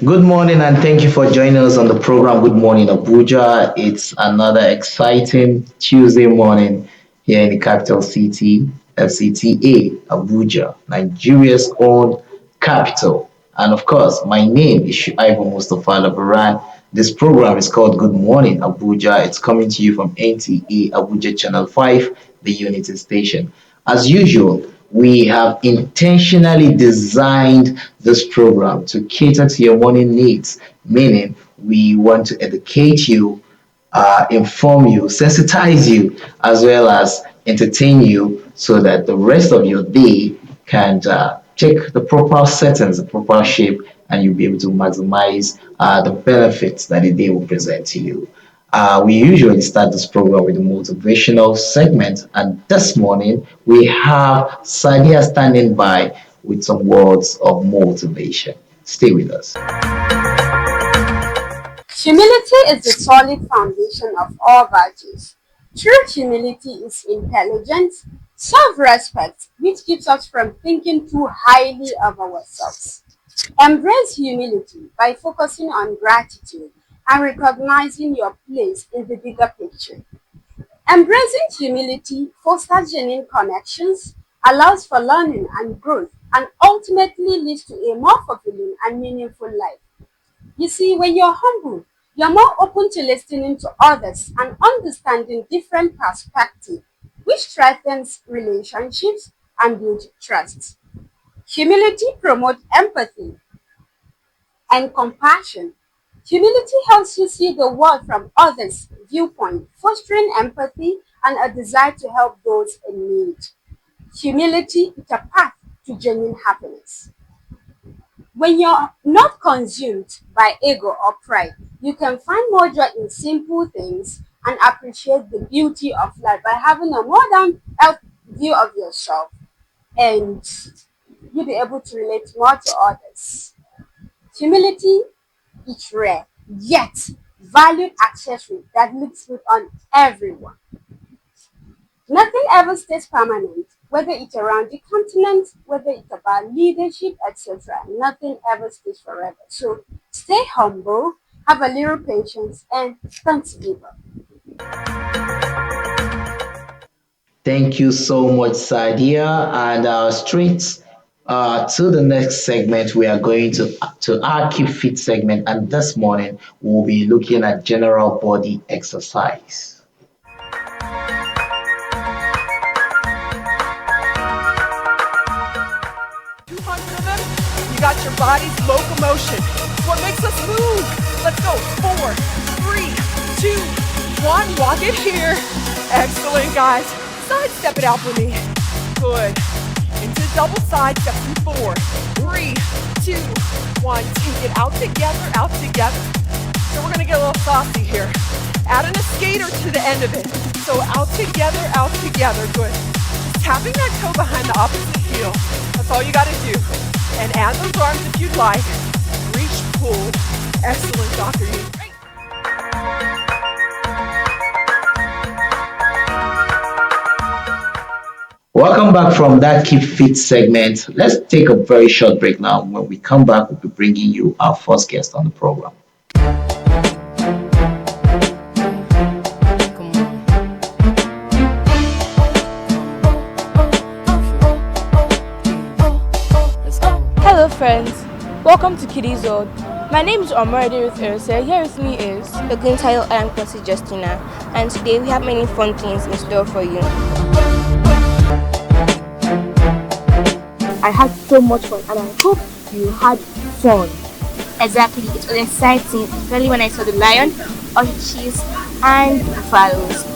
Good morning, and thank you for joining us on the program. Good morning, Abuja. It's another exciting Tuesday morning here in the capital city, FCTA, Abuja, Nigeria's own capital. And of course, my name is Shuaibu Mustafa Labaran. This program is called Good Morning, Abuja. It's coming to you from NTA Abuja Channel 5, the Unity Station. As usual, we have intentionally designed this program to cater to your morning needs, meaning we want to educate you, inform you, sensitize you, as well as entertain you so that the rest of your day can take the proper settings, the proper shape, and you'll be able to maximize the benefits that the day will present to you. We usually start this program with a motivational segment, and this morning we have Sadia standing by with some words of motivation. Stay with us. Humility is the solid foundation of all virtues. True humility is intelligence, self-respect, which keeps us from thinking too highly of ourselves. Embrace humility by focusing on gratitude and recognizing your place in the bigger picture. Embracing humility fosters genuine connections, allows for learning and growth, and ultimately leads to a more fulfilling and meaningful life. You see, when you're humble, you're more open to listening to others and understanding different perspectives, which strengthens relationships and builds trust. Humility promotes empathy and compassion. Humility helps you see the world from others' viewpoint, fostering empathy and a desire to help those in need. Humility is a path to genuine happiness. When you're not consumed by ego or pride, you can find more joy in simple things and appreciate the beauty of life by having a modern view of yourself, and you'll be able to relate more to others. Humility is rare, yet valued accessory that looks good on everyone. Nothing ever stays permanent, whether it's around the continent, whether it's about leadership, etc. Nothing ever stays forever. So stay humble, have a little patience, and don't give up. Thank you so much, Sadia. And straight to the next segment, we are going to our Keep Fit segment. And this morning, we'll be looking at general body exercise. You got your body's locomotion. What makes us move? Let's go. 4, 3, 2, 1. Walk it here. Excellent, guys. Side step it out for me. Good. Into double side steps in 4, 3, 2, 1. Take it out together, out together. So we're gonna get a little saucy here. Adding a skater to the end of it. So out together, out together. Good. Just tapping that toe behind the opposite heel. That's all you gotta do. And add those arms if you'd like. Reach, pull. Excellent, Dr. U. Great. Welcome back from that Keep Fit segment. Let's take a very short break now. When we come back, we'll be bringing you our first guest on the program. Hello friends, welcome to Kiddies Zone. My name is Omarade with Erse. Here with me is Oguntayo and Kwasi Justina, and today we have many fun things in store for you. I had so much fun and I hope you had fun. Exactly, it was exciting, especially when I saw the lion, ostriches, and buffaloes.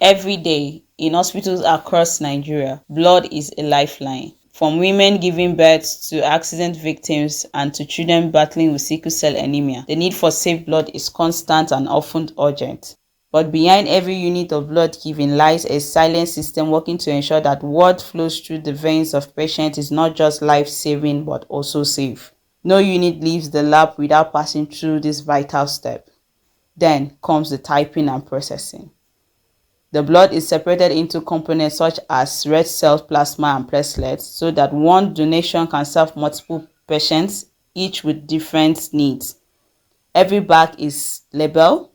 Every day, in hospitals across Nigeria, blood is a lifeline. From women giving birth to accident victims and to children battling with sickle cell anemia, the need for safe blood is constant and often urgent. But behind every unit of blood given lies a silent system working to ensure that what flows through the veins of patients is not just life-saving but also safe. No unit leaves the lab without passing through this vital step. Then comes the typing and processing. The blood is separated into components such as red cells, plasma, and platelets so that one donation can serve multiple patients, each with different needs. Every bag is labeled,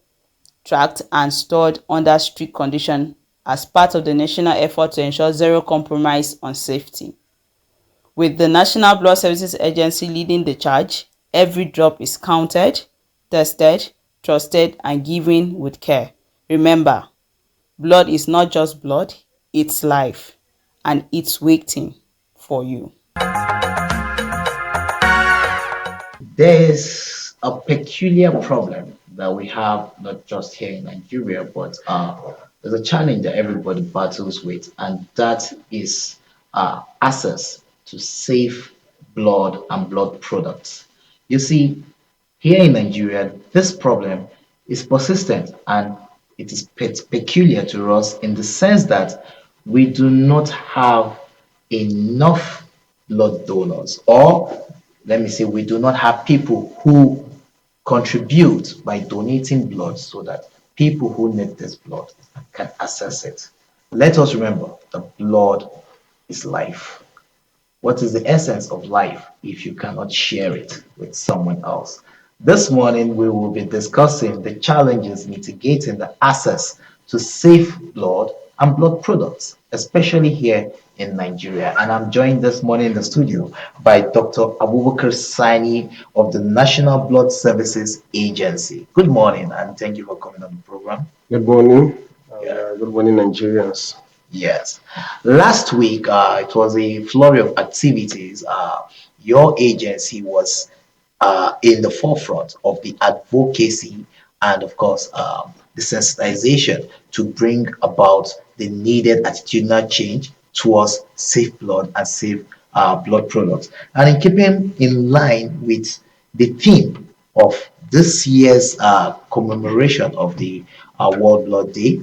tracked, and stored under strict conditions as part of the national effort to ensure zero compromise on safety. With the National Blood Services Agency leading the charge, every drop is counted, tested, trusted, and given with care. Remember, blood is not just blood, it's life, and it's waiting for you. There's a peculiar problem that we have not just here in Nigeria, but there's a challenge that everybody battles with, and that is access to safe blood and blood products. You see, here in Nigeria, this problem is persistent and it is peculiar to us in the sense that we do not have enough blood donors, or let me say, we do not have people who contribute by donating blood so that people who need this blood can access it. Let us remember the blood is life. What is the essence of life if you cannot share it with someone else? This morning, we will be discussing the challenges mitigating the access to safe blood and blood products, especially here in Nigeria. And I'm joined this morning in the studio by Dr. Abubakar Sani of the National Blood Services Agency. Good morning, and thank you for coming on the program. Good morning. Yeah. Good morning, Nigerians. Yes. Last week, it was a flurry of activities. Your agency was in the forefront of the advocacy and, of course, the sensitization to bring about the needed attitudinal change towards safe blood and safe blood products. And in keeping in line with the theme of this year's commemoration of the World Blood Day,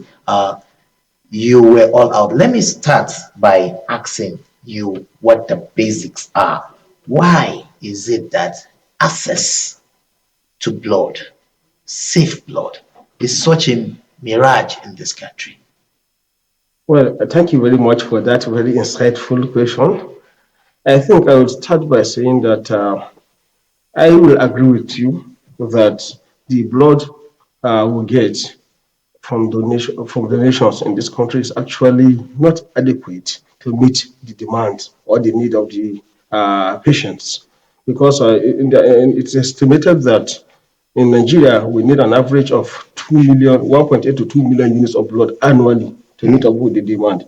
you were all out. Let me start by asking you what the basics are. Why is it that access to blood, safe blood, is such a mirage in this country? Well, thank you very much for that very insightful question. I think I will start by saying that I will agree with you that the blood we get from donations in this country is actually not adequate to meet the demand or the need of the patients, because it's estimated that in Nigeria we need an average of 1.8 to 2 million units of blood annually to meet up with the demand.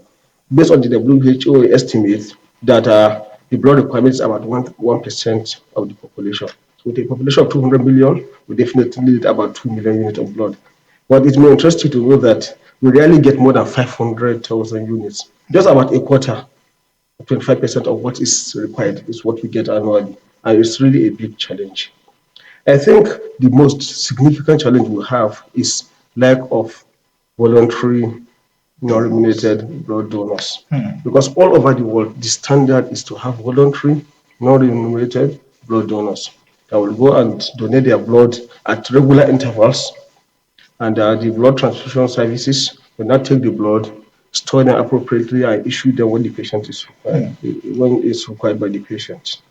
Based on the WHO estimate that the blood requirement is about 1% of the population. So with a population of 200 million, we definitely need about 2 million units of blood. But it may interest you to know that we rarely get more than 500,000 units. Just about a quarter, 25% of what is required is what we get annually. And it's really a big challenge. I think the most significant challenge we have is lack of voluntary non-remunerated blood donors. Because all over the world, the standard is to have voluntary non-remunerated blood donors that will go and donate their blood at regular intervals, and the blood transfusion services will not take the blood, store them appropriately, and issue them when the patient is required, when it's required by the patient.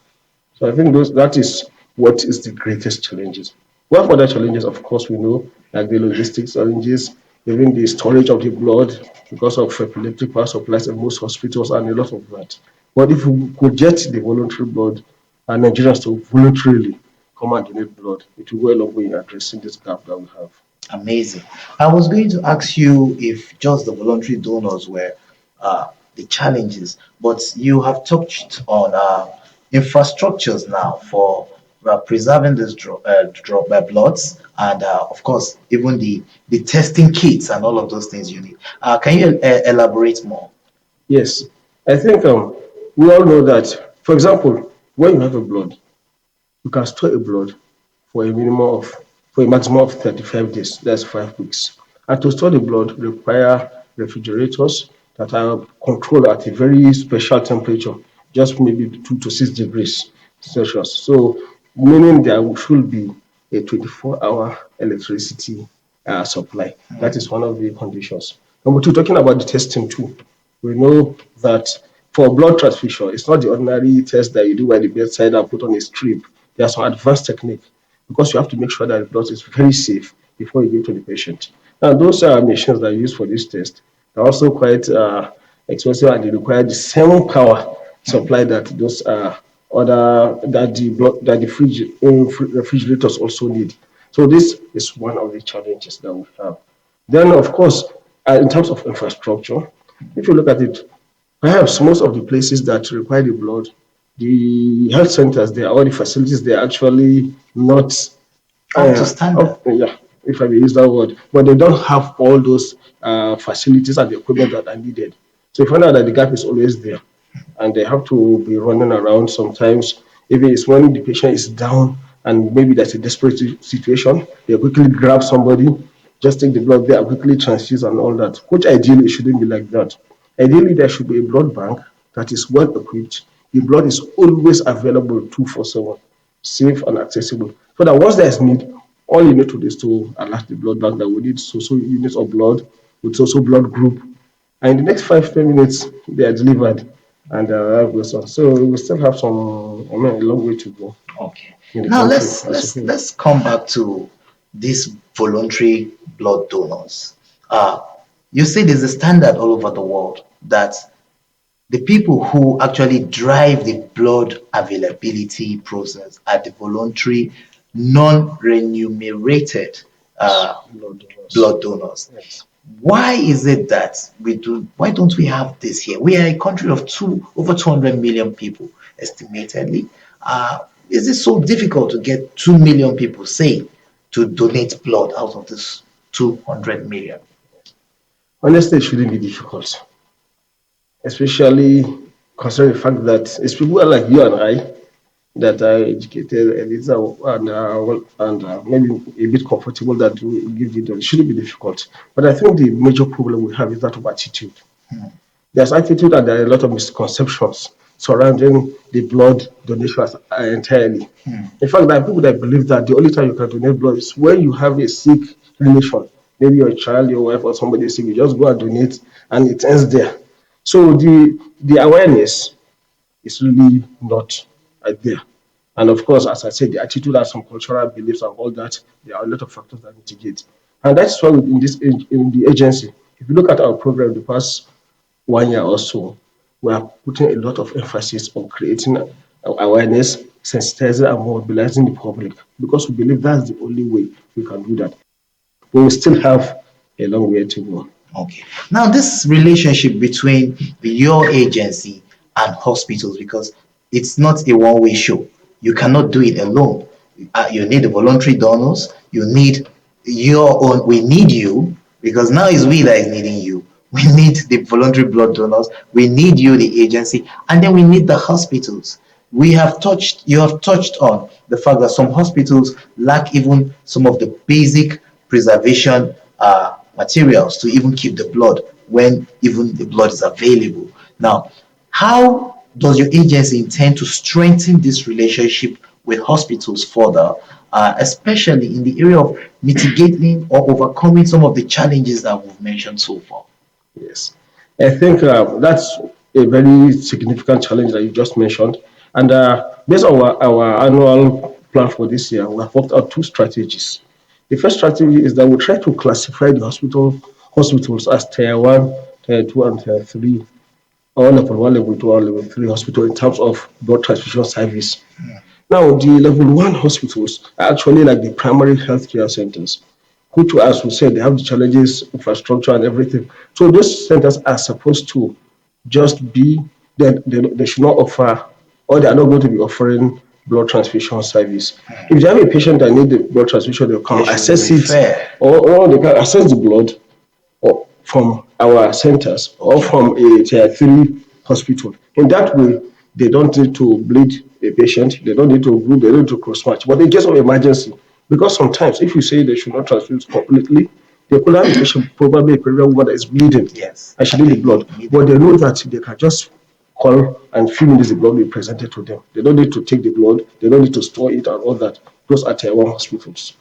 So I think that is what is the greatest challenges. We have other challenges, of course, we know, like the logistics challenges, even the storage of the blood because of epileptic power supplies in most hospitals and a lot of that. But if we could get the voluntary blood and Nigerians to voluntarily come and donate blood, it will go a long way in addressing this gap that we have. Amazing. I was going to ask you if just the voluntary donors were the challenges, but you have touched on infrastructures now for preserving this drop by bloods, and of course, even the testing kits and all of those things you need. Can you elaborate more? Yes, I think we all know that, for example, when you have a blood, you can store a blood for a maximum of 35 days, that's 5 weeks. And to store the blood require refrigerators that are controlled at a very special temperature, just maybe 2 to 6 degrees Celsius. So, meaning there should be a 24-hour electricity supply. That is one of the conditions. Number two, talking about the testing too. We know that for blood transfusion, it's not the ordinary test that you do by the bedside and put on a strip. There are some advanced technique because you have to make sure that the blood is very safe before you give to the patient. Now, those machines that are used for this test are also quite expensive and they require the same power supply that those other that the blood that the refrigerators also need. So this is one of the challenges that we have. Then, of course, in terms of infrastructure, if you look at it, perhaps most of the places that require the blood, the health centers, they are all the facilities, they are actually not Up to standard. yeah, if I may use that word, but they don't have all those facilities and the equipment that are needed. So you find out that the gap is always there, and they have to be running around sometimes. If it's when the patient is down and maybe that's a desperate situation, they quickly grab somebody, just take the blood there, and quickly transfuse and all that. Which ideally it shouldn't be like that. Ideally, there should be a blood bank that is well equipped. The blood is always available 247, safe and accessible. So that once there is need, all you need to do is to alert the blood bank that we need so units of blood with so blood group. And in the next 5 10 minutes, they are delivered and that goes on. So we still have some, I mean, a long way to go Okay. in the Now country let's as a let's whole. let's come back to these voluntary blood donors. Uh, you see, there's a standard all over the world that the people who actually drive the blood availability process are the voluntary, non-remunerated Blood donors. blood donors. Yes. Why is it that we do? Why don't we have this here? We are a country of over 200 million people, estimatedly. Is it so difficult to get 2 million people, say, to donate blood out of this 200 million? Honestly, it shouldn't be difficult, especially considering the fact that it's people like you and I that are educated and maybe a bit comfortable that we give it. It shouldn't be difficult. But I think the major problem we have is that of attitude. There's attitude and there are a lot of misconceptions surrounding the blood donation entirely. In fact, there are people that believe that the only time you can donate blood is when you have a sick relation. Maybe your child, your wife, or somebody is sick. You just go and donate, and it ends there. So the awareness is really not there. And of course, as I said, the attitude and some cultural beliefs and all that, there are a lot of factors that mitigate. And that's why in the agency, if you look at our program the past 1 year or so, we are putting a lot of emphasis on creating awareness, sensitizing and mobilizing the public because we believe that's the only way we can do that. But we still have a long way to go. Okay. Now, this relationship between your agency and hospitals, because it's not a one-way show. You cannot do it alone. You need the voluntary donors. You need your own. We need you because now it's we that is needing you. We need the voluntary blood donors. We need you, the agency, and then we need the hospitals. You have touched on the fact that some hospitals lack even some of the basic preservation materials to even keep the blood when even the blood is available. Now, how does your agency intend to strengthen this relationship with hospitals further, especially in the area of mitigating or overcoming some of the challenges that we've mentioned so far? Yes, I think that's a very significant challenge that you just mentioned. And based on our annual plan for this year, we have worked out two strategies. The first strategy is that we try to classify the hospitals as tier one, tier two, and tier three, or level one, level two, or level three hospital in terms of blood transfusion service. Now, the level one hospitals are actually like the primary healthcare centers, which, as we said, they have the challenges, infrastructure, and everything. So those centers are supposed to just be that they should not offer, or they are not going to be offering blood transfusion service. If they have a patient that needs the blood transfusion, they'll come They should access it, refer. or they can access the blood or from our centers or Okay. from a tier three hospital. In that way, they don't need to bleed a patient, they don't need to group, they don't need to cross match. But in case of emergency, because sometimes if you say they should not transfuse completely, They could have a patient, probably a pregnant woman that is bleeding, Yes. and she And need they the blood. need the But they blood. know that they can just call and few minutes the blood will be presented to them. They don't need to take the blood, they don't need to store it and all that. Those are tier one hospitals.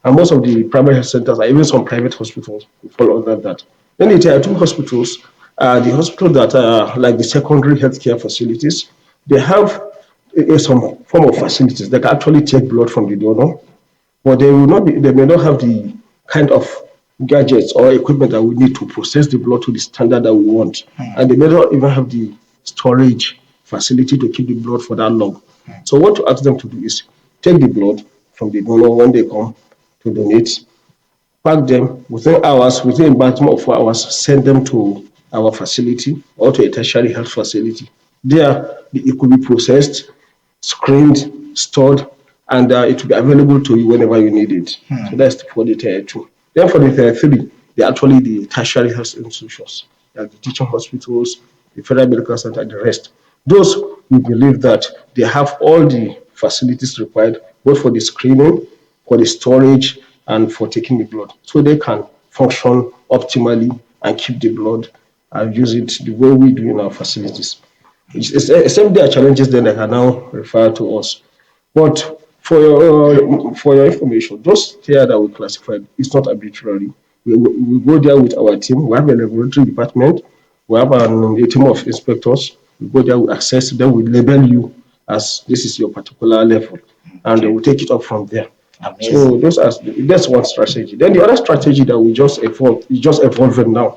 And most of the primary health centers, and even some private hospitals, will fall under that. Then the tier two hospitals are the hospitals that are like the secondary healthcare facilities. They have some form of facilities that can actually take blood from the donor, but they will not be, they may not have the kind of gadgets or equipment that we need to process the blood to the standard that we want. And they may not even have the storage facility to keep the blood for that long. So what to ask them to do is take the blood from the donor when they come to donate, pack them within hours, within a maximum of 4 hours, send them to our facility or to a tertiary health facility. There, it could be processed, screened, stored, and it will be available to you whenever you need it. So that's for the tier two. Then for the tier three, they're actually the tertiary health institutions, like the teaching hospitals, the federal medical center, and the rest. Those we believe that they have all the facilities required, both for the screening, for the storage, and for taking the blood. So they can function optimally and keep the blood and use it the way we do in our facilities. Except there are challenges then that can now refer to us. But for your information, those tier that we classified is not arbitrary. We go there with our team. We have a laboratory department. We have a team of inspectors. We go there, we assess, then we label you as this is your particular level, and Okay. we take it up from there. So Amazing. that's one strategy. Then the other strategy that we just evolved, is just evolving now,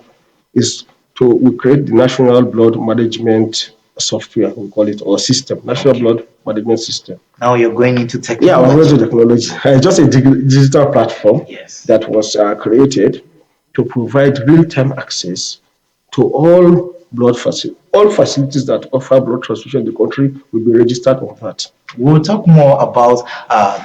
is to we create the national blood management software, we call it, or system, national Okay. blood management system. Now you're going into Yeah, we're going technology. to technology. Just a digital platform Yes. that was created to provide real-time access to all facilities that offer blood transfusion in the country will be registered on that. We'll talk more about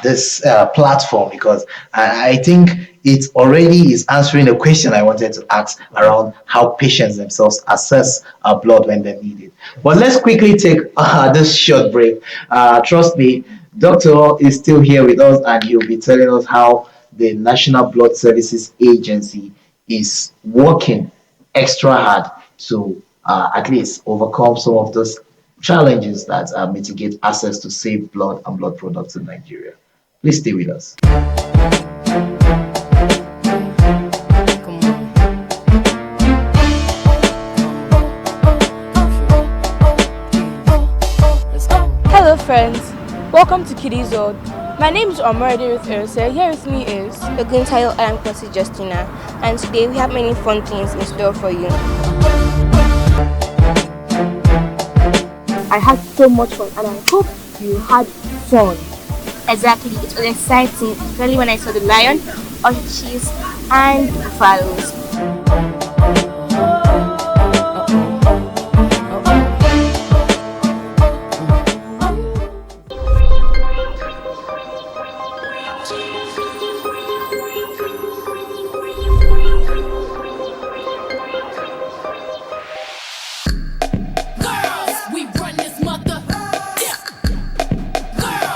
this platform because I think it already is answering a question I wanted to ask around how patients themselves assess blood when they need it. But let's quickly take this short break. Trust me, Doctor is still here with us and he'll be telling us how the National Blood Services Agency is working extra hard to at least overcome some of those challenges that mitigate access to safe blood and blood products in Nigeria. Please stay with us. Hello, friends. Welcome to Kiddies World. My name is Omar with Erse. Here with me is Oguntayo and Kwasi Justina, and today we have many fun things in store for you. I had so much fun and I hope you had fun. Exactly, it was exciting, especially when I saw the lion, orchids, and buffaloes.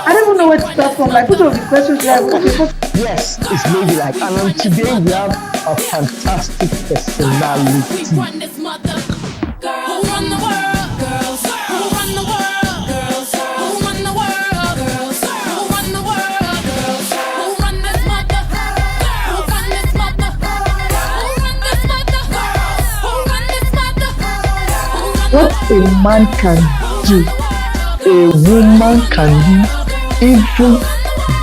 I don't even know where to start from. Like, which of the questions do I even okay, first Yes, it's ladylike. And today we have a fantastic personality. What a man can do, a woman can do even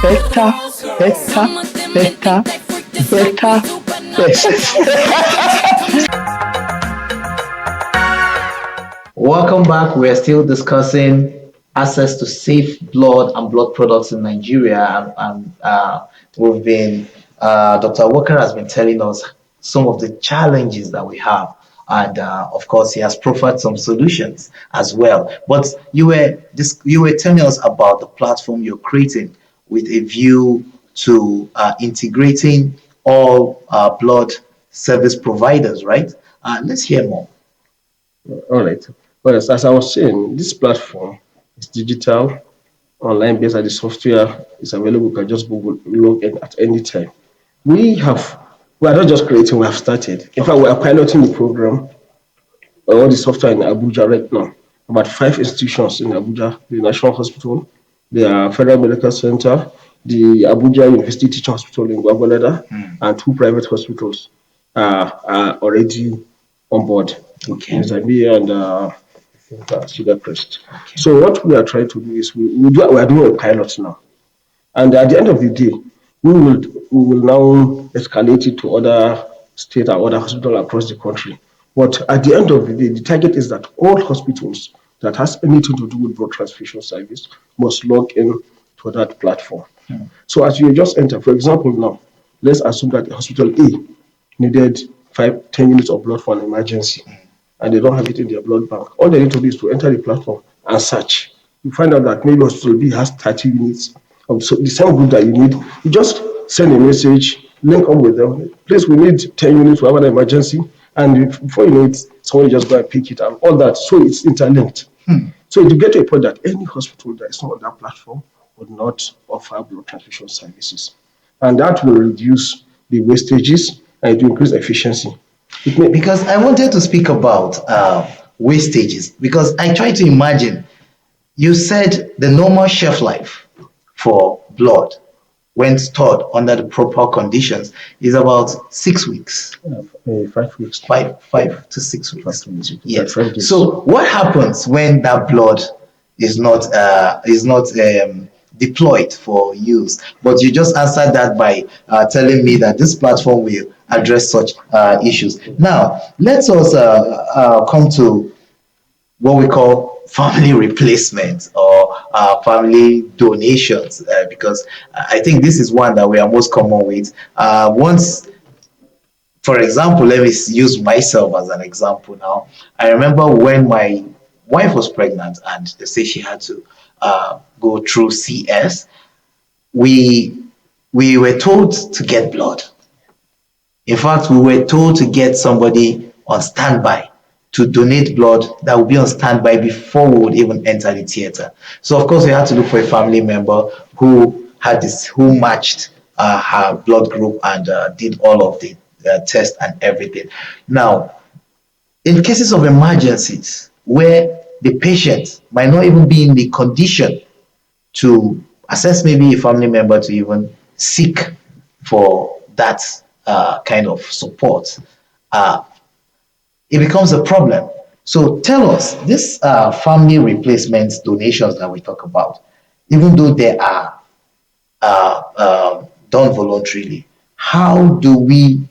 better, better, better, better, best. Welcome back. We're still discussing access to safe blood and blood products in Nigeria, and we've been Dr. Walker has been telling us some of the challenges that we have, and of course, he has proffered some solutions as well. But you were telling us about the platform you're creating with a view to integrating all blood service providers, right? Let's hear more. All right. Well, as I was saying, this platform is digital, online based, and the software is available. You can just Google log in at any time. We have We are not just creating, we have started. In fact, we are piloting the program, all the software in Abuja right now. About five institutions in Abuja, the National Hospital, the Federal Medical Center, the Abuja University Teaching Hospital in Gwagwalada, and two private hospitals are already on board. Okay. Zambia and Cedar Crest. So what we are trying to do is we are doing a pilot now. And at the end of the day, we will now escalate it to other states or other hospitals across the country. But at the end of the day, the target is that all hospitals that has anything to do with blood transfusion service must log in to that platform. So as you just enter, for example, now let's assume that hospital A needed 5, 10 units of blood for an emergency, and they don't have it in their blood bank. All they need to do is to enter the platform and search. You find out that maybe hospital B has 30 units of the same group that you need. You just send a message, link up with them. Please, we need 10 units for an emergency. And before you know it, somebody just go and pick it and all that. So it's interlinked. So you get to a point that any hospital that is not on that platform would not offer blood transfusion services. And that will reduce the wastages and it will increase efficiency. Because I wanted to speak about wastages because I try to imagine. You said the normal shelf life for blood when stored under the proper conditions is about 6 weeks. 5 weeks. Five to 6 weeks. 5 weeks. Yes. 5 days. So what happens when that blood is not deployed for use? But you just answered that by telling me that this platform will address such issues. Now let us come to what we call family replacement or family donations because I think this is one that we are most common with. Once, for example, let me use myself as an example now. I remember when my wife was pregnant and they say she had to go through CS, we we were told to get blood. In fact, we were told to get somebody on standby to donate blood that would be on standby before we would even enter the theater. So, of course, we had to look for a family member who matched her blood group and did all of the tests and everything. Now, in cases of emergencies where the patient might not even be in the condition to assess maybe a family member to even seek for that kind of support, uh, it becomes a problem. So tell us, this family replacement donations that we talk about, even though they are done voluntarily, how do we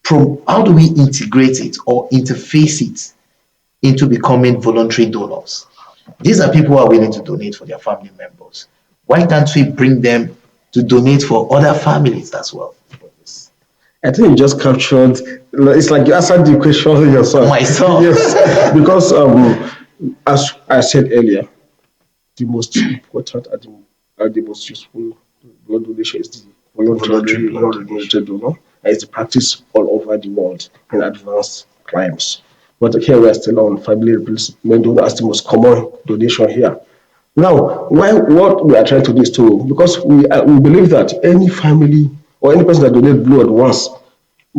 how do we integrate it or interface it into becoming voluntary donors? These are people who are willing to donate for their family members. Why can't we bring them to donate for other families as well? I think you just captured. It's like you answered the question yourself. Myself. Yes, because as I said earlier, the most important and the most useful blood donation is the voluntary Blood non-donated donor. And it's the practice all over the world in advanced climes. But here we are still on family replacement donor as the most common donation here. Now, what we are trying to do is to, because we believe that any family or any person that donates blood once,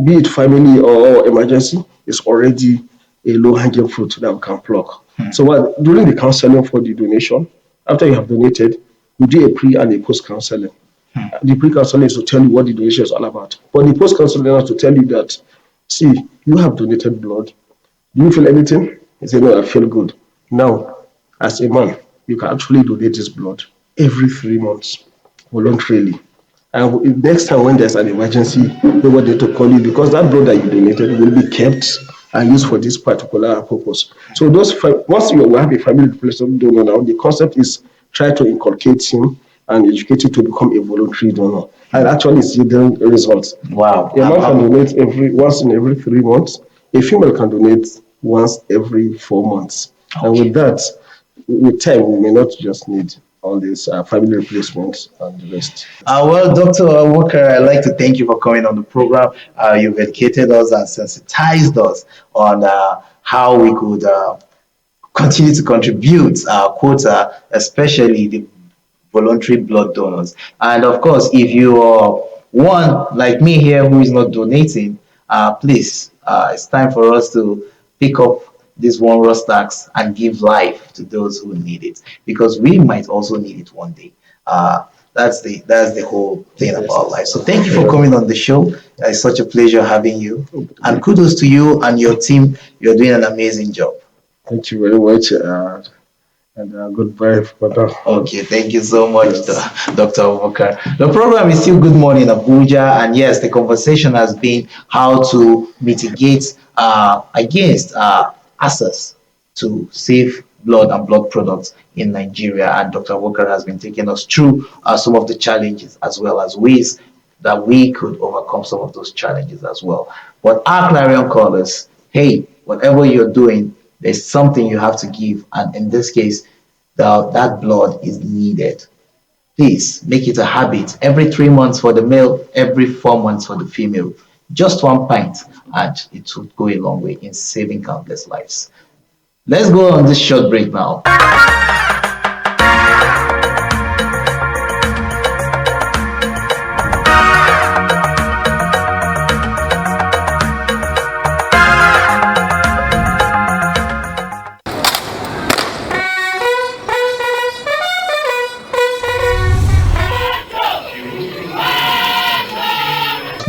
be it family or emergency, is already a low-hanging fruit that we can pluck. So during the counseling for the donation, after you have donated, we do a pre and a post counseling. The pre counseling is to tell you what the donation is all about, but the post counseling is to tell you that, see, you have donated blood. Do you feel anything? He said, no, I feel good. Now, as a man, you can actually donate this blood every 3 months voluntarily. And next time when there's an emergency, nobody to call you because that blood that you donated will be kept and used for this particular purpose. So once you have a family replacement donor now, the concept is try to inculcate him and educate him to become a voluntary donor. And actually see the results. Wow. A man can donate once in every 3 months. A female can donate once every 4 months. And with that, with time, we may not just need all these family replacements and the rest. Well, Dr. Walker, I'd like to thank you for coming on the program. You've educated us and sensitized us on how we could continue to contribute our quota, especially the voluntary blood donors. And of course, if you one like me here who is not donating, please, it's time for us to pick up this one raw stacks and give life to those who need it, because we might also need it one day. That's the whole thing about life. So thank you for coming on the show. It's such a pleasure having you, and kudos to you and your team. You're doing an amazing job. Thank you very much. And goodbye for now. Okay, thank you so much, Yes. Dr. Obokar. The program is still Good Morning Abuja, and yes, the conversation has been how to mitigate against access to safe blood and blood products in Nigeria. And Dr. Obokar has been taking us through some of the challenges as well as ways that we could overcome some of those challenges as well. But our clarion call is, hey, whatever you're doing, there's something you have to give, and in this case, that blood is needed. Please make it a habit. Every 3 months for the male, every 4 months for the female. Just 1 pint, and it would go a long way in saving countless lives. Let's go on this short break now.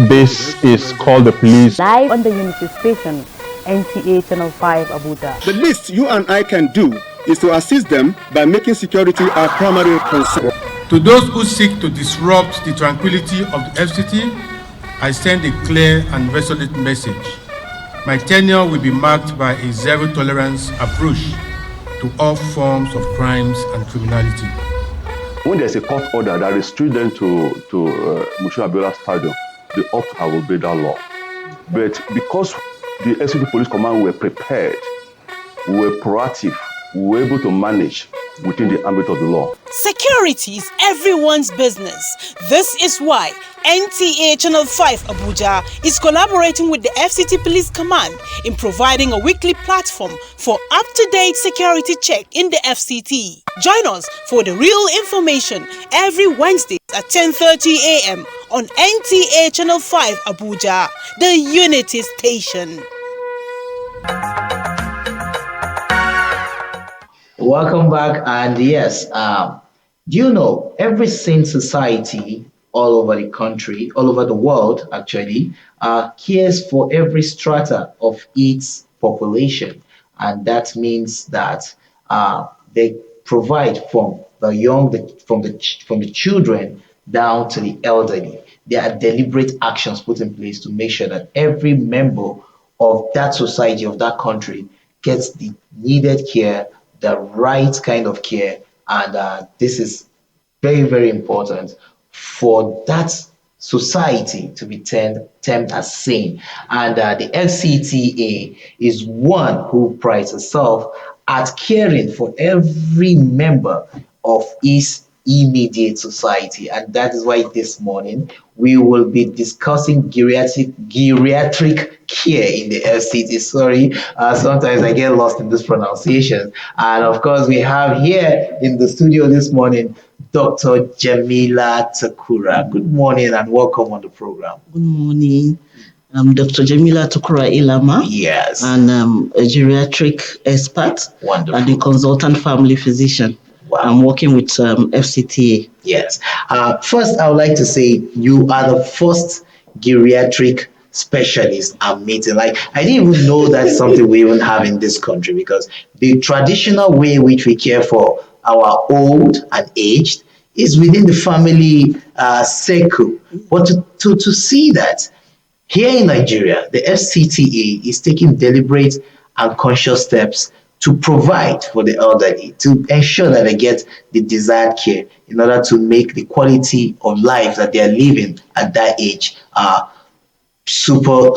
This is called the police. Live on the Unity Station, NTA Channel 5 Abuja. The least you and I can do is to assist them by making security our primary concern. To those who seek to disrupt the tranquility of the FCT, I send a clear and resolute message. My tenure will be marked by a zero tolerance approach to all forms of crimes and criminality. When there's a court order that restricts them to Mushu Abiola Stadium, they ought to have obeyed that law. But because the FCT Police Command were prepared, were proactive, were able to manage within the ambit of the law. Security is everyone's business. This is why NTA Channel 5 Abuja is collaborating with the FCT Police Command in providing a weekly platform for up-to-date security check in the FCT. Join us for the real information every Wednesday at 10:30 a.m. on NTA Channel 5 Abuja, the Unity Station. Welcome back, and yes, do you know every sane society all over the country, all over the world actually, cares for every strata of its population, and that means that they provide from the young, from the children down to the elderly. There are deliberate actions put in place to make sure that every member of that society, of that country, gets the needed care, the right kind of care, and this is very, very important for that society to be termed as sane. And the FCTA is one who prides itself at caring for every member of its immediate society. And that is why this morning we will be discussing geriatric care in the FCT. Sorry, sometimes I get lost in this pronunciation. And of course, we have here in the studio this morning Dr. Jamila Takura. Good morning and welcome on the program. Good morning. I'm Dr. Jamila Tukura Ilama. Yes. And I'm a geriatric expert. Wonderful. And a consultant family physician. Wow. I'm working with FCTA. Yes. First, I would like to say you are the first geriatric specialist I'm meeting. Like, I didn't even know that's something we even have in this country, because the traditional way in which we care for our old and aged is within the family circle. But to see that here in Nigeria, the FCTA is taking deliberate and conscious steps to provide for the elderly, to ensure that they get the desired care in order to make the quality of life that they are living at that age super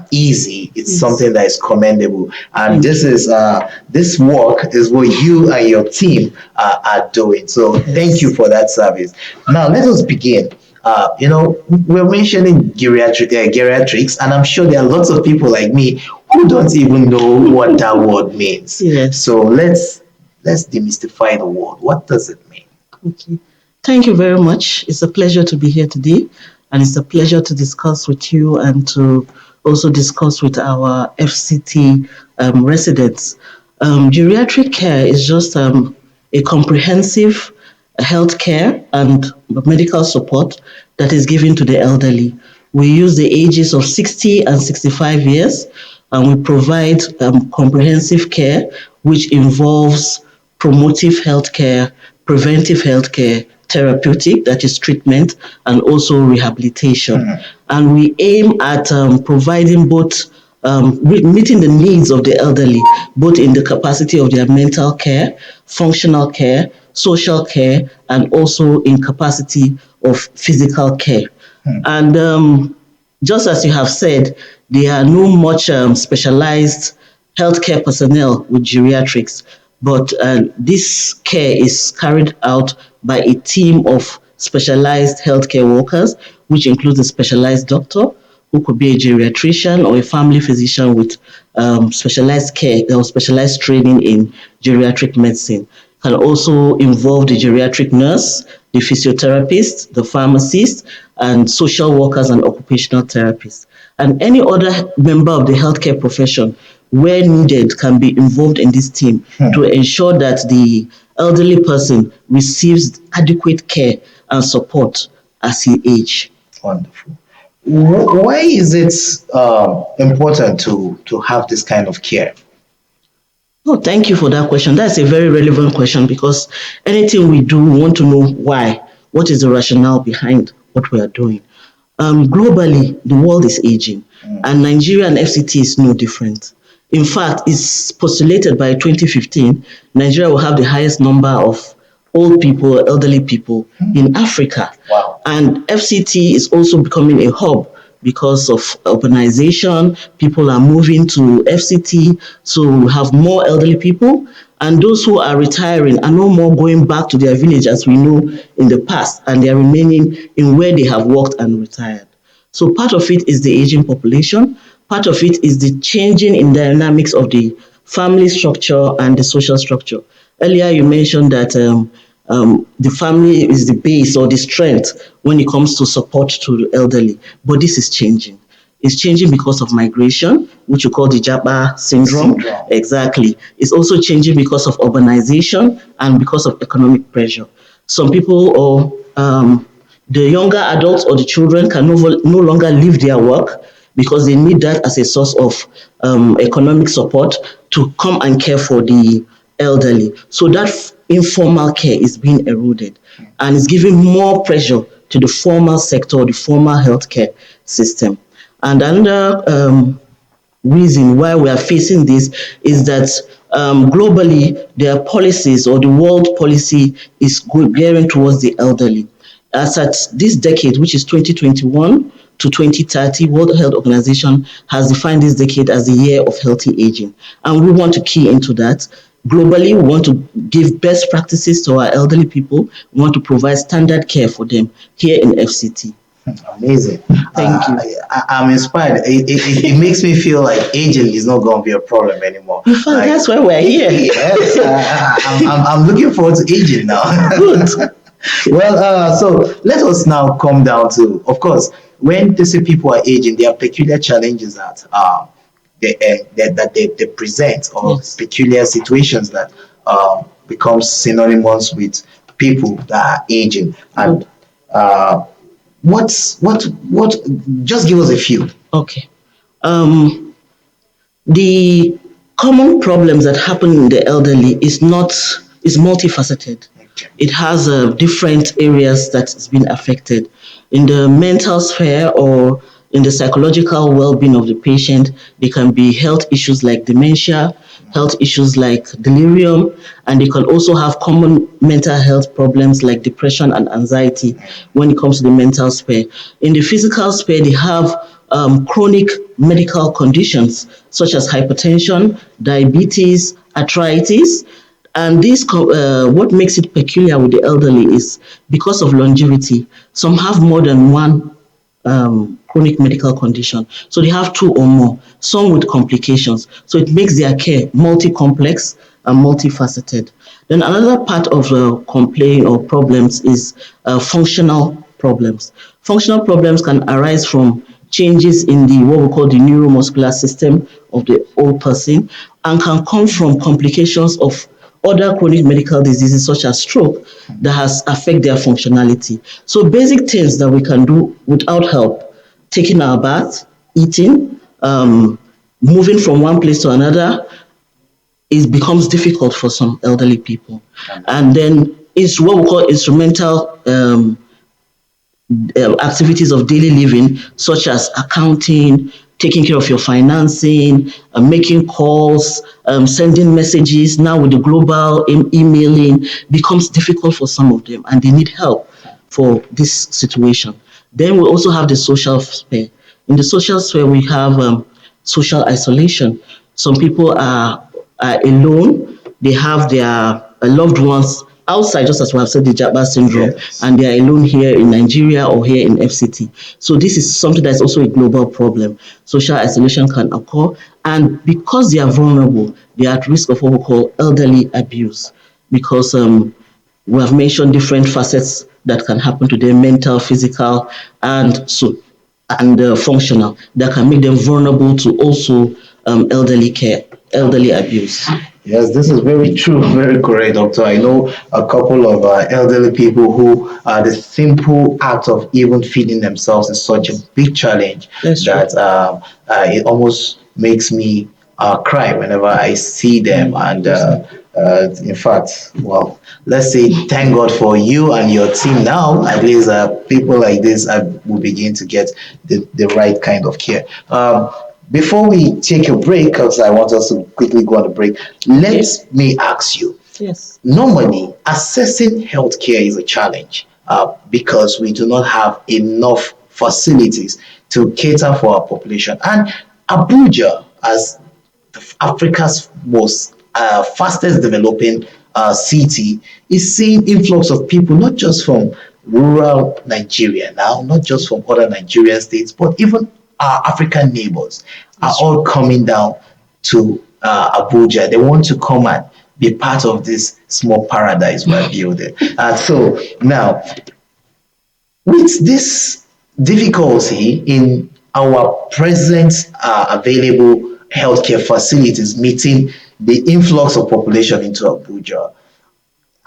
easy. It's something that is commendable, and this work is what you and your team are doing. So thank you for that service. Now let us begin. We're mentioning geriatrics, and I'm sure there are lots of people like me who don't even know what that word means. Yes. So let's demystify the word. What does it mean? Okay. Thank you very much. It's a pleasure to be here today, and it's a pleasure to discuss with you and to also discuss with our FCT residents. Geriatric care is just a comprehensive health care and medical support that is given to the elderly. We use the ages of 60 and 65 years, and we provide comprehensive care, which involves promotive healthcare, preventive healthcare, therapeutic, that is treatment, and also rehabilitation. And we aim at providing both, meeting the needs of the elderly, both in the capacity of their mental care, functional care, social care, and also in capacity of physical care. And just as you have said, there are no much specialized healthcare personnel with geriatrics, but this care is carried out by a team of specialized healthcare workers, which includes a specialized doctor, who could be a geriatrician or a family physician with specialized care or specialized training in geriatric medicine. Can also involve the geriatric nurse, the physiotherapist, the pharmacist, and social workers and occupational therapists. And any other member of the healthcare profession, where needed, can be involved in this team to ensure that the elderly person receives adequate care and support as he age. Wonderful. Why is it important to have this kind of care? Oh, thank you for that question. That's a very relevant question because anything we do, we want to know why. What is the rationale behind what we are doing? Globally, the world is aging, and Nigeria and FCT is no different. In fact, it's postulated by 2015, Nigeria will have the highest number of old people, elderly people in Africa. Wow. And FCT is also becoming a hub because of urbanization. People are moving to FCT, so we have more elderly people. And those who are retiring are no more going back to their village as we know in the past, and they are remaining in where they have worked and retired. So part of it is the aging population. Part of it is the changing in dynamics of the family structure and the social structure. Earlier, you mentioned that the family is the base or the strength when it comes to support to the elderly, but this is changing. It's changing because of migration, which you call the Japa syndrome. Exactly. It's also changing because of urbanization and because of economic pressure. Some people or the younger adults or the children can no longer leave their work because they need that as a source of economic support to come and care for the elderly. So that informal care is being eroded and is giving more pressure to the formal sector, the formal healthcare system. And another reason why we are facing this is that globally, their policies or the world policy is gearing towards the elderly. As at this decade, which is 2021 to 2030, World Health Organization has defined this decade as the year of healthy aging. And we want to key into that. Globally, we want to give best practices to our elderly people. We want to provide standard care for them here in FCT. Amazing. Thank you. I'm inspired. It makes me feel like aging is not going to be a problem anymore. In fact, that's why we're here. Yes, I'm looking forward to aging now. Good. Well, so let us now come down to, of course, when they say people are aging, there are peculiar challenges that they present, or peculiar situations that become synonymous with people that are aging. And what just give us a few. Okay. The common problems that happen in the elderly is multifaceted. It has different areas that is being affected. In the mental sphere or in the psychological well-being of the patient, there can be health issues like dementia, health issues like delirium, and they can also have common mental health problems like depression and anxiety when it comes to the mental sphere. In the physical sphere, they have chronic medical conditions such as hypertension, diabetes, arthritis. And this, what makes it peculiar with the elderly is because of longevity. Some have more than one chronic medical condition. So they have two or more, some with complications. So it makes their care multi-complex and multifaceted. Then another part of the complaint or problems is functional problems. Functional problems can arise from changes in the what we call the neuromuscular system of the old person and can come from complications of other chronic medical diseases such as stroke that has affect their functionality. So basic things that we can do without help: taking our bath, eating, moving from one place to another, it becomes difficult for some elderly people. And then it's what we call instrumental activities of daily living, such as accounting, taking care of your financing, making calls, sending messages. Now with the global emailing, becomes difficult for some of them, and they need help for this situation. Then we also have the social sphere. In the social sphere, we have social isolation. Some people are alone. They have their loved ones outside, just as we have said, the Jabba syndrome, and they are alone here in Nigeria or here in FCT. So this is something that's also a global problem. Social isolation can occur, and because they are vulnerable, they are at risk of what we call elderly abuse, because we have mentioned different facets that can happen to them: mental, physical, and functional, that can make them vulnerable to also elderly care, elderly abuse. Yes, this is very true, very correct, doctor. I know a couple of elderly people who the simple act of even feeding themselves is such a big challenge that it almost makes me cry whenever I see them. And in fact, well, let's say thank God for you and your team now. At least people like this will begin to get the right kind of care. Before we take a break, because I want us to quickly go on a break, let me ask you. Yes. Normally, assessing healthcare is a challenge because we do not have enough facilities to cater for our population. And Abuja, as Africa's most fastest developing city, is seeing influx of people, not just from rural Nigeria now, not just from other Nigerian states, but even our African neighbors are all coming down to Abuja. They want to come and be part of this small paradise we're building. So now, with this difficulty in our present available healthcare facilities meeting the influx of population into Abuja,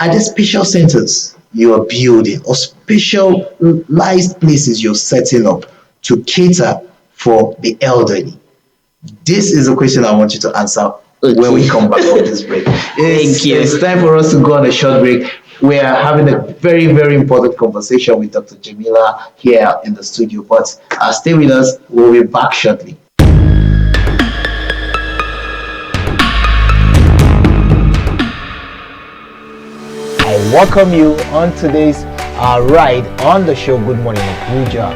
are there special centers you are building or specialized places you're setting up to cater for the elderly? This is a question I want you to answer when we come back from this break. It's time for us to go on a short break. We are having a very, very important conversation with Dr. Jamila here in the studio, but stay with us. We'll be back shortly. I welcome you on today's ride on the show Good Morning Abuja.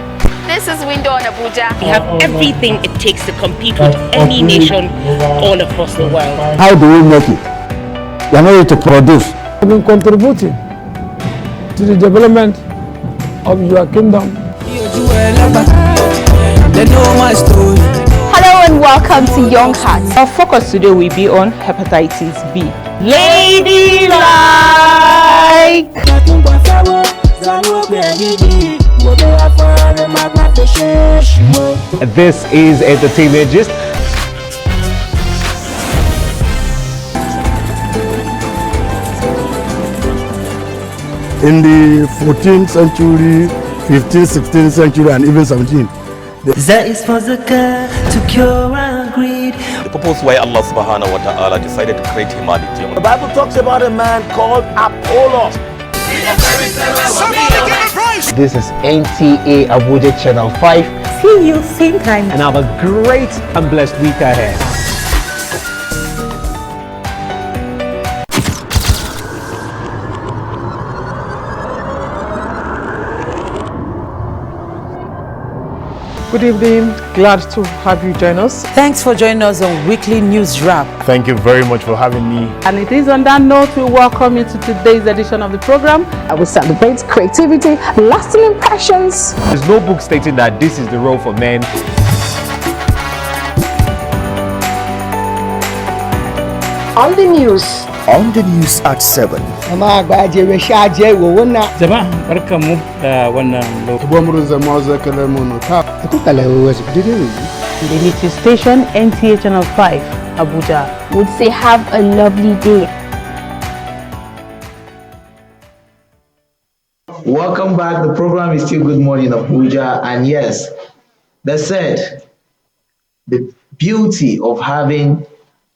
This is Window on Abuja. We have everything it takes to compete with any nation all across the world. How do we make it? We are not able to produce. I've been contributing to the development of your kingdom. Hello and welcome to Young Hearts. Our focus today will be on hepatitis B. Ladylike. This is Entertainment Gist. In the 14th century, 15th, 16th century, and even 17th. There is for zakah to cure our greed. The purpose why Allah subhanahu wa ta'ala decided to create humanity. The Bible talks about a man called Apollos. This is NTA Abuja Channel 5. See you same time. And have a great and blessed week ahead. Good evening, glad to have you join us. Thanks for joining us on Weekly News Wrap. Thank you very much for having me. And it is on that note we welcome you to today's edition of the program. I will celebrate creativity, lasting impressions. There's no book stating that this is the role for men. On the news. On the news at 7. Jama'a barkamu da wannan The Little Station NTA Channel 5, Abuja. Would say have a lovely day. Welcome back. The program is still Good Morning Abuja, and yes, that said, the beauty of having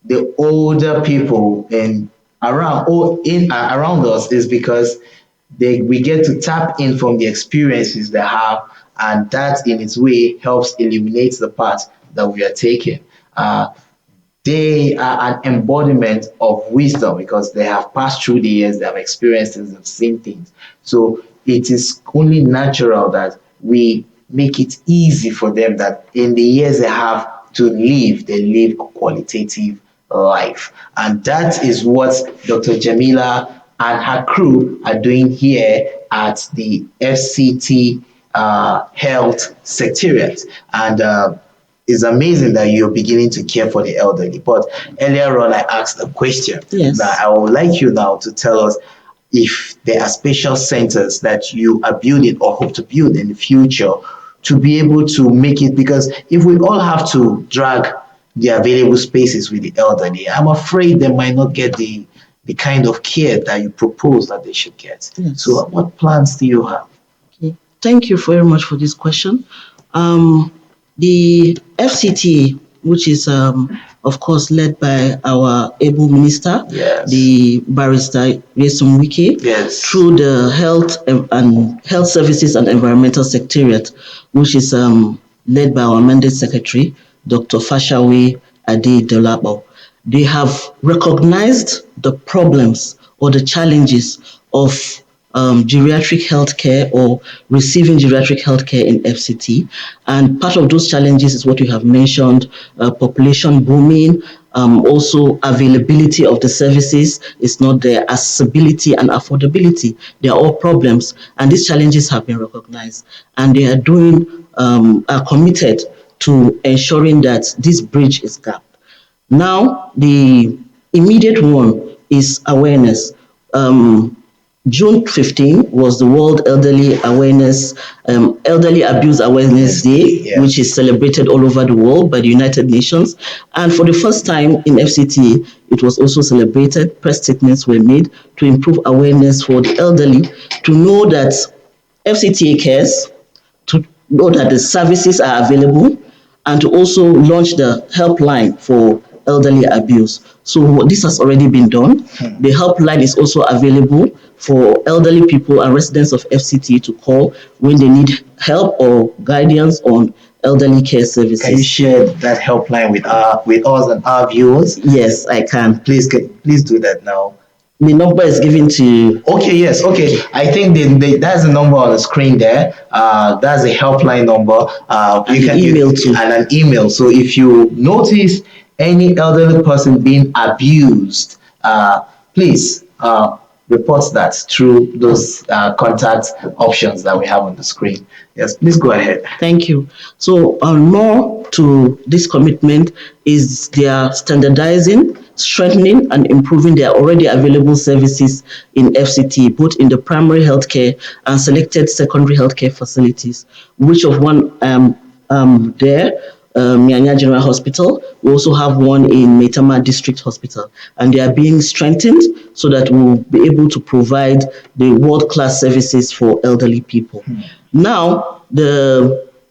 the older people around us is because we get to tap in from the experiences they have, and that in its way helps illuminate the path that we are taking. They are an embodiment of wisdom because they have passed through the years, they have experienced things, they've seen things. So it is only natural that we make it easy for them that in the years they have to live, they live a qualitative life. And that is what Dr. Jamila and her crew are doing here at the FCT Health Secretariat. And it's amazing that you're beginning to care for the elderly. But earlier on, I asked a question. Yes. Now, I would like you now to tell us if there are special centers that you are building or hope to build in the future to be able to make it, because if we all have to drag the available spaces with the elderly, I'm afraid they might not get the kind of care that you propose that they should get. Yes. So what plans do you have? Okay. Thank you very much for this question. The FCT, which is of course led by our able minister, Yes. the barrister Yesom Wike, Yes. through the Health Services and Environmental Secretariat, which is led by our mandate secretary, Dr. Fashawe Ade Delabo. They have recognized the problems or the challenges of geriatric healthcare or receiving geriatric healthcare in FCT. And part of those challenges is what you have mentioned, population booming, also availability of the services is not there, accessibility and affordability. They are all problems, and these challenges have been recognized, and they are committed to ensuring that this bridge is gapped. Now, the immediate one is awareness. June 15 was the World Elderly Abuse Awareness Day, Yeah. which is celebrated all over the world by the United Nations. And for the first time in FCT, it was also celebrated. Press statements were made to improve awareness for the elderly, to know that FCTA cares, to know that the services are available, and to also launch the helpline for elderly abuse. So this has already been done. The helpline is also available for elderly people and residents of FCT to call when they need help or guidance on elderly care services. Can you share that helpline with us and our viewers? Yes, I can. Please do that now. The number is given to you. Okay, yes, okay. I think that's the number on the screen there. That's the helpline number. You can email too. And an email. So if you notice any elderly person being abused, please report that through those contact options that we have on the screen. Yes, please go ahead. Thank you. So more to this commitment is their standardizing, strengthening and improving their already available services in FCT, both in the primary healthcare and selected secondary healthcare facilities, which of one there, Mianya General Hospital. We also have one in Maitama District Hospital, and they are being strengthened so that we'll be able to provide the world-class services for elderly people. Now,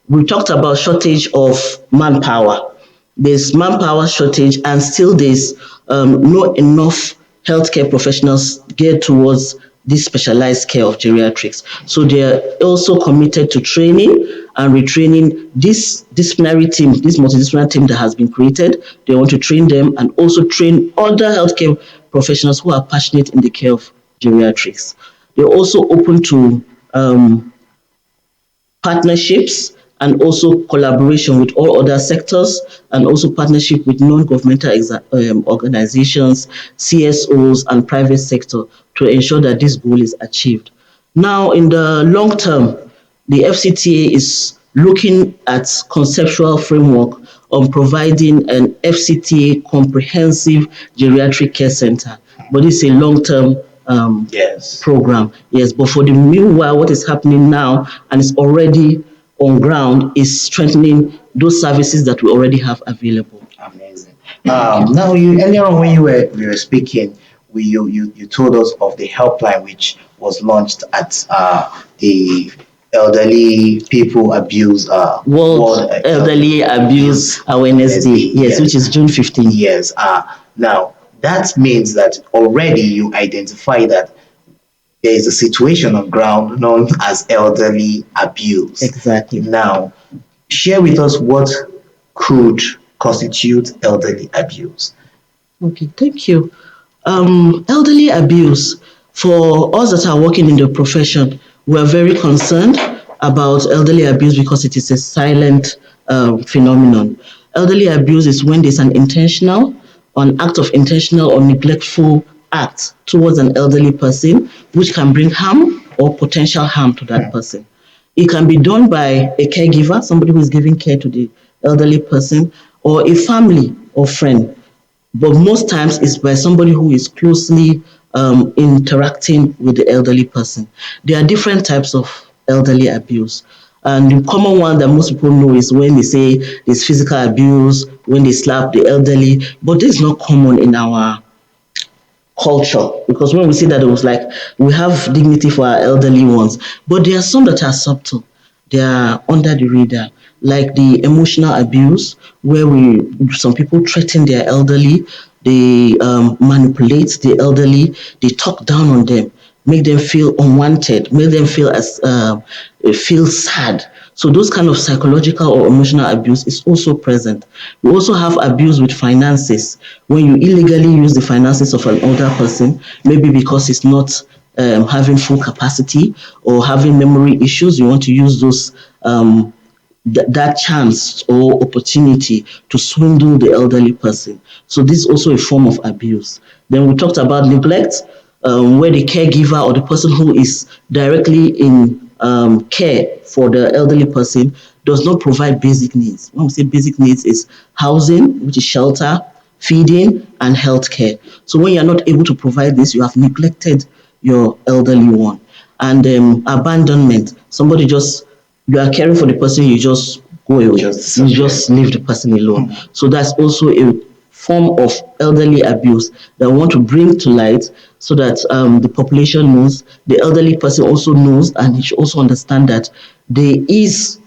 we talked about shortage of manpower. There's manpower shortage, and still there's not enough healthcare professionals geared towards this specialized care of geriatrics. So they are also committed to training and retraining this multidisciplinary team that has been created. They want to train them and also train other healthcare professionals who are passionate in the care of geriatrics. They're also open to partnerships and also collaboration with all other sectors, and also partnership with non-governmental organizations, CSOs, and private sector to ensure that this goal is achieved. Now, in the long term, the FCTA is looking at conceptual framework on providing an FCTA comprehensive geriatric care center, but it's a long-term program. Yes, but for the meanwhile, what is happening now and is already on ground is strengthening those services that we already have available. Amazing. Now, earlier on when we were speaking, you told us of the helpline which was launched at the Elderly People Abuse World Elderly Abuse Awareness Day. Yes, which is June 15th. Yes. Now that means that already you identify that there is a situation on ground known as elderly abuse. Exactly. Now, share with us what could constitute elderly abuse. Okay, thank you. Elderly abuse, for us that are working in the profession, we are very concerned about elderly abuse because it is a silent phenomenon. Elderly abuse is when there's an act of intentional or neglectful act towards an elderly person, which can bring harm or potential harm to that person. It can be done by a caregiver, somebody who is giving care to the elderly person, or a family or friend. But most times it's by somebody who is closely interacting with the elderly person. There are different types of elderly abuse. And the common one that most people know is when they say there's physical abuse, when they slap the elderly, but this is not common in our culture, because when we say that, it was like we have dignity for our elderly ones, but there are some that are subtle. They are under the radar, like the emotional abuse, where some people threaten their elderly, they manipulate the elderly, they talk down on them, make them feel unwanted, make them feel sad. So those kind of psychological or emotional abuse is also present. We also have abuse with finances, when you illegally use the finances of an older person, maybe because it's not having full capacity or having memory issues. You want to use those that chance or opportunity to swindle the elderly person. So this is also a form of abuse. Then we talked about neglect, where the caregiver or the person who is directly in care for the elderly person does not provide basic needs. When we say basic needs, is housing, which is shelter, feeding, and healthcare. So when you're not able to provide this, you have neglected your elderly one. And abandonment, you are caring for the person, you just go away. You just leave the person alone. So that's also a form of elderly abuse that we want to bring to light, so that the population knows, the elderly person also knows, and he should also understand that there is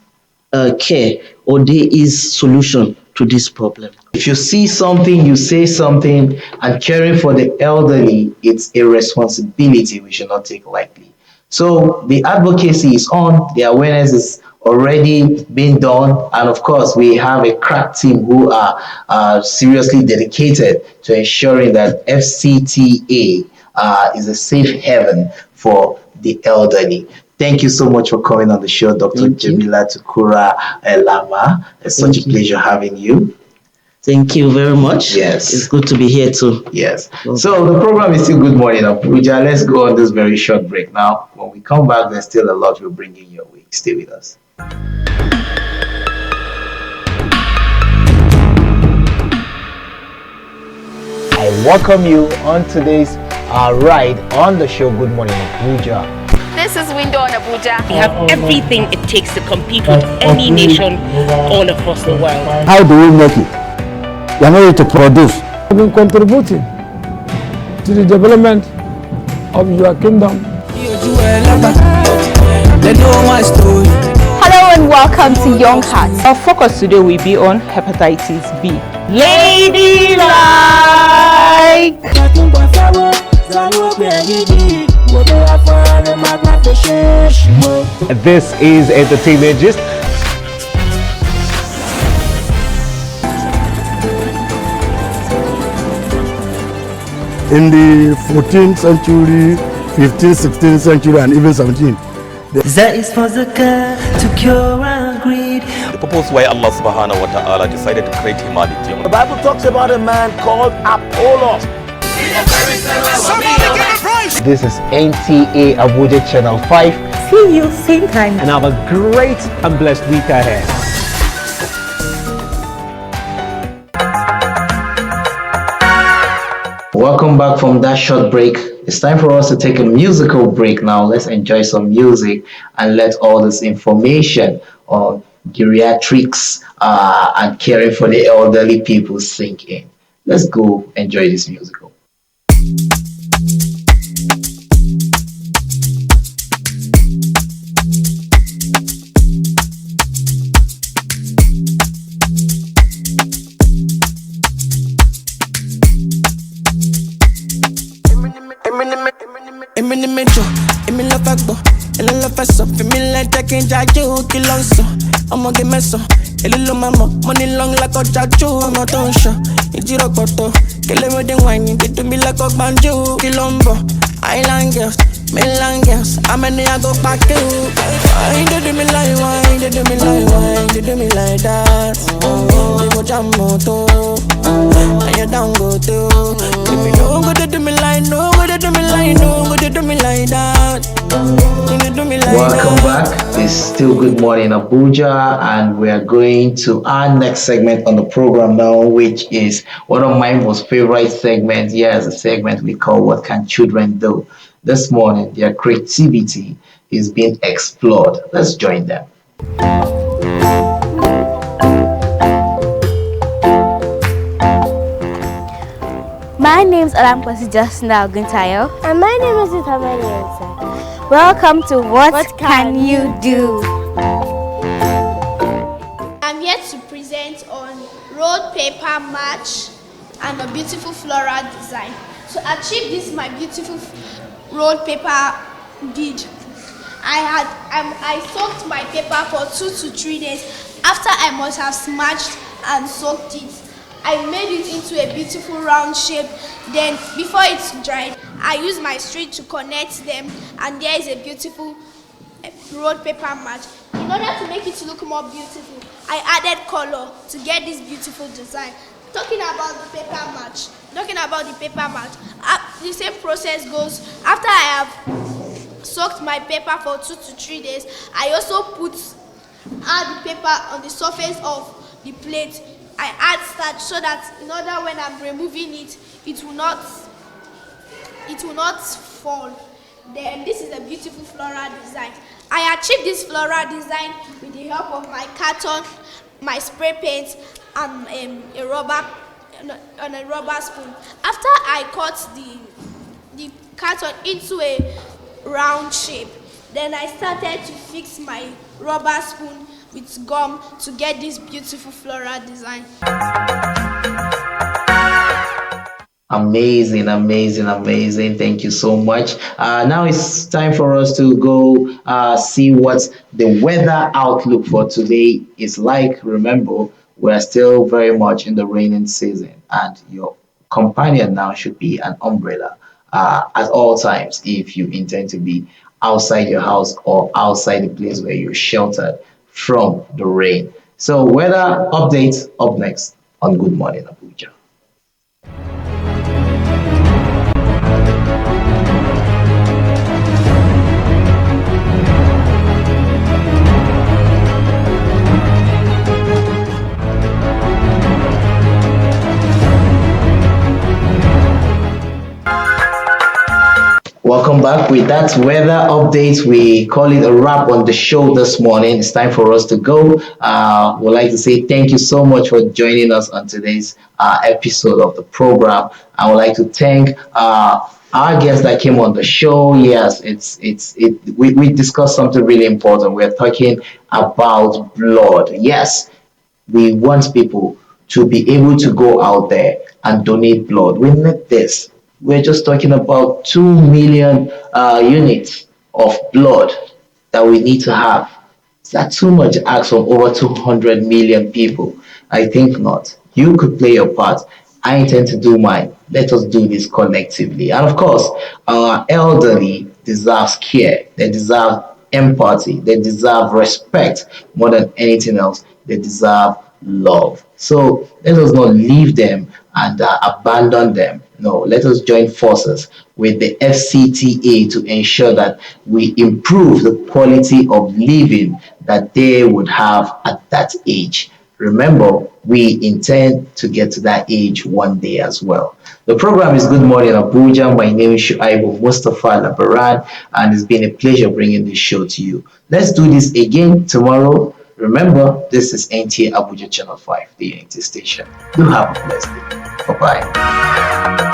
care or there is solution to this problem. If you see something, you say something, and caring for the elderly, it's a responsibility we should not take lightly. So the advocacy is on, the awareness is already being done, and of course we have a crack team who are seriously dedicated to ensuring that FCTA is a safe haven for the elderly. Thank you so much for coming on the show, Dr. Jamila Tukura Lama. It's such a pleasure having you. Thank you very much. Yes. It's good to be here too. Yes. So the program is still Good Morning Abuja. Let's go on this very short break now. When we come back, there's still a lot we're bringing your way. Stay with us. I welcome you on today's ride on the show Good Morning Abuja. This is Window on Abuja. We have everything it takes to compete with any nation all across the world. How do we make it? You are not ready to produce. I've been contributing to the development of your kingdom. Hello and welcome to Young Hearts. Our focus today will be on hepatitis B. Ladylike! This is Entertainment Gist. In the 14th century, 15th, 16th century, and even 17th. That is for zakah to cure our greed. The purpose why Allah subhanahu wa ta'ala decided to create humanity. The Bible talks about a man called Apollos. This is NTA Abuja Channel 5. See you same time. And have a great and blessed week ahead. welcome back from that short break. It's time for us to take a musical break now. Let's enjoy some music and let all this information on geriatrics and caring for the elderly people sink in. Let's go enjoy this musical. Èmi ni méjọ, èmi lọ fẹ́ gbọ́, èlé lọ fẹ́ sọ, fèmí lẹ́ jẹ́ kí n jáde ó kí ló ń sọ. Ọmọge mẹ́sàn, èlé ló máa mọ̀, mo ní lọ́n lákọjá jó ọmọ tó ń ṣọ. Ìjírọ̀ pọ̀tọ̀, kélémédé wáìnì, dídú mi lẹ́kọ̀ọ́ gbàǹjo kí ló ń bọ̀. Island girls, mainland girls, àmẹ́ni àgọ́ pàkẹ́ o. Why you do me like, why you do me like, why you do me like that? Ṣé mo já mọ̀ tó? Ayé dáńgò tó. If you no go to do me like, no go to do me like, no go to do me like that. You do me like Welcome that. back. It's still Good Morning Abuja, and we are going to our next segment on the program now, which is one of my most favorite segments. Yes, a segment we call What Can Children Do? This morning, their creativity is being explored. Let's join them. My name is Alamkwasi Justina Oguntayo. And my name is Itamani Ensa. Welcome to What Can You Do? I'm here to present on road paper match and a beautiful floral design. To achieve this, my beautiful road paper did. I soaked my paper for 2 to 3 days. After I must have smashed and soaked it, I made it into a beautiful round shape. Then before it's dried, I used my string to connect them, and there is a beautiful road paper match. In order to make it look more beautiful, I added color to get this beautiful design. Talking about the paper match, the same process goes. After I have soaked my paper for 2 to 3 days, I also add the paper on the surface of the plate. I add starch so that in order when I'm removing it, it will not fall. Then this is a beautiful floral design. I achieved this floral design with the help of my carton, my spray paint, and a rubber spoon. After I cut the carton into a round shape, then I started to fix my rubber spoon with gum to get this beautiful floral design. Amazing, amazing, amazing. Thank you so much. Now it's time for us to go see what the weather outlook for today is like. Remember, we're still very much in the raining season, and your companion now should be an umbrella at all times if you intend to be outside your house or outside the place where you're sheltered from the rain. So, weather updates up next on Good Morning Abuja. Welcome back with that weather update. We call it a wrap on the show this morning. It's time for us to go. We'd like to say thank you so much for joining us on today's episode of the program. I would like to thank our guest that came on the show. Yes, we discussed something really important. We're talking about blood. Yes, we want people to be able to go out there and donate blood. We need this. We're just talking about 2 million units of blood that we need to have. Is that too much to ask from over 200 million people? I think not. You could play your part. I intend to do mine. Let us do this collectively. And of course, our elderly deserves care. They deserve empathy. They deserve respect more than anything else. They deserve love. So let us not leave them and abandon them. No, let us join forces with the FCTA to ensure that we improve the quality of living that they would have at that age. Remember, we intend to get to that age one day as well. The program is Good Morning Abuja. My name is Shuaibu Mustafa Labaran, and it's been a pleasure bringing this show to you. Let's do this again tomorrow. Remember, this is NTA Abuja Channel 5, the unity station. Do have a blessed day. Bye bye.